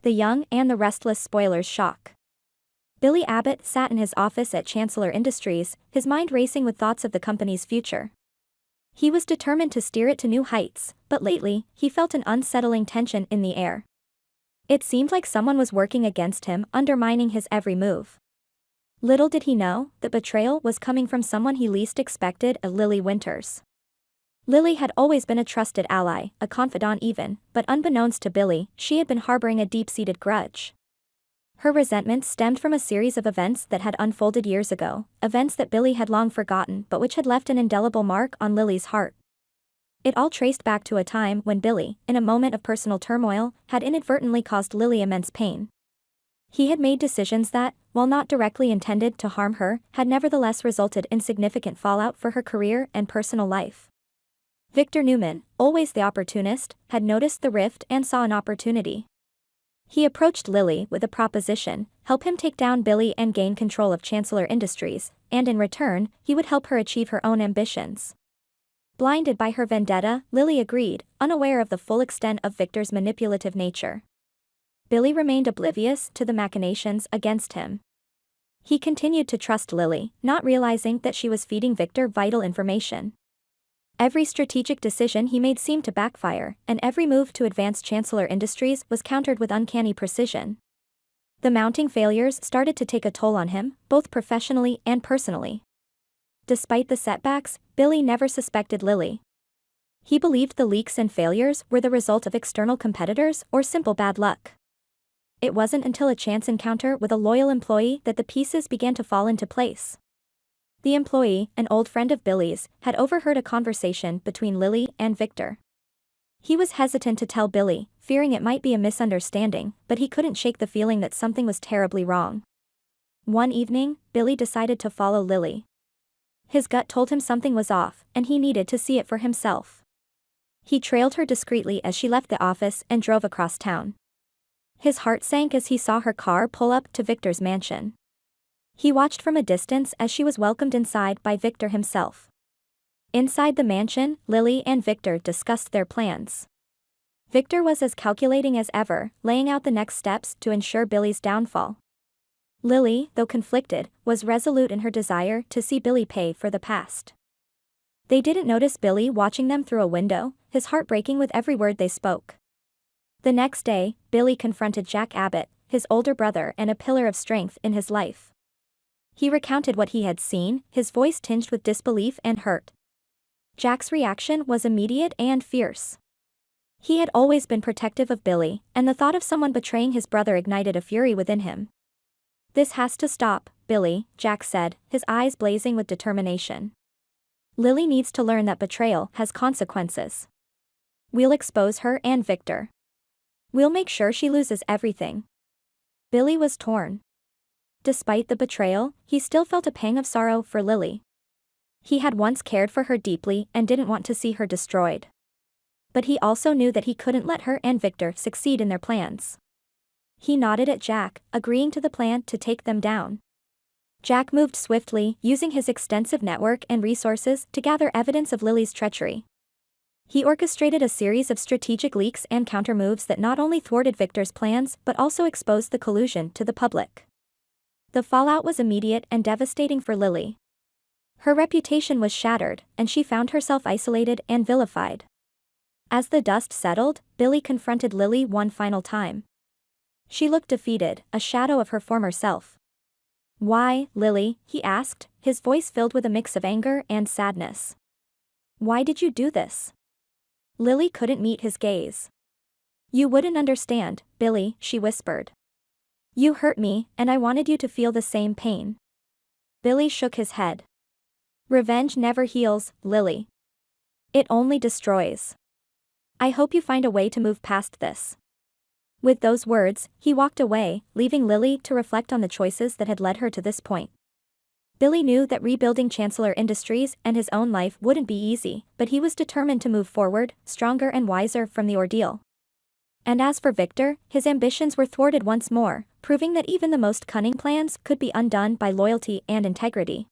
the young and the restless spoilers shock. Billy Abbott sat in his office at Chancellor Industries, his mind racing with thoughts of the company's future. He was determined to steer it to new heights, but lately, he felt an unsettling tension in the air. It seemed like someone was working against him, undermining his every move. Little did he know that betrayal was coming from someone he least expected, Lily Winters. Lily had always been a trusted ally, a confidant even, but unbeknownst to Billy, she had been harboring a deep-seated grudge. Her resentment stemmed from a series of events that had unfolded years ago, events that Billy had long forgotten but which had left an indelible mark on Lily's heart. It all traced back to a time when Billy, in a moment of personal turmoil, had inadvertently caused Lily immense pain. He had made decisions that, while not directly intended to harm her, had nevertheless resulted in significant fallout for her career and personal life. Victor Newman, always the opportunist, had noticed the rift and saw an opportunity. He approached Lily with a proposition: help him take down Billy and gain control of Chancellor Industries, and in return, he would help her achieve her own ambitions. Blinded by her vendetta, Lily agreed, unaware of the full extent of Victor's manipulative nature. Billy remained oblivious to the machinations against him. He continued to trust Lily, not realizing that she was feeding Victor vital information. Every strategic decision he made seemed to backfire, and every move to advance Chancellor Industries was countered with uncanny precision. The mounting failures started to take a toll on him, both professionally and personally. Despite the setbacks, Billy never suspected Lily. He believed the leaks and failures were the result of external competitors or simple bad luck. It wasn't until a chance encounter with a loyal employee that the pieces began to fall into place. The employee, an old friend of Billy's, had overheard a conversation between Lily and Victor. He was hesitant to tell Billy, fearing it might be a misunderstanding, but he couldn't shake the feeling that something was terribly wrong. One evening, Billy decided to follow Lily. His gut told him something was off, and he needed to see it for himself. He trailed her discreetly as she left the office and drove across town. His heart sank as he saw her car pull up to Victor's mansion. He watched from a distance as she was welcomed inside by Victor himself. Inside the mansion, Lily and Victor discussed their plans. Victor was as calculating as ever, laying out the next steps to ensure Billy's downfall. Lily, though conflicted, was resolute in her desire to see Billy pay for the past. They didn't notice Billy watching them through a window, his heart breaking with every word they spoke. The next day, Billy confronted Jack Abbott, his older brother and a pillar of strength in his life. He recounted what he had seen, his voice tinged with disbelief and hurt. Jack's reaction was immediate and fierce. He had always been protective of Billy, and the thought of someone betraying his brother ignited a fury within him. "This has to stop, Billy," Jack said, his eyes blazing with determination. "Lily needs to learn that betrayal has consequences. We'll expose her and Victor. We'll make sure she loses everything." Billy was torn. Despite the betrayal, he still felt a pang of sorrow for Lily. He had once cared for her deeply and didn't want to see her destroyed. But he also knew that he couldn't let her and Victor succeed in their plans. He nodded at Jack, agreeing to the plan to take them down. Jack moved swiftly, using his extensive network and resources to gather evidence of Lily's treachery. He orchestrated a series of strategic leaks and countermoves that not only thwarted Victor's plans but also exposed the collusion to the public. The fallout was immediate and devastating for Lily. Her reputation was shattered, and she found herself isolated and vilified. As the dust settled, Billy confronted Lily one final time. She looked defeated, a shadow of her former self. "Why, Lily?" he asked, his voice filled with a mix of anger and sadness. "Why did you do this?" Lily couldn't meet his gaze. "You wouldn't understand, Billy," she whispered. "You hurt me, and I wanted you to feel the same pain." Billy shook his head. "Revenge never heals, Lily. It only destroys. I hope you find a way to move past this." With those words, he walked away, leaving Lily to reflect on the choices that had led her to this point. Billy knew that rebuilding Chancellor Industries and his own life wouldn't be easy, but he was determined to move forward, stronger and wiser from the ordeal. And as for Victor, his ambitions were thwarted once more, proving that even the most cunning plans could be undone by loyalty and integrity.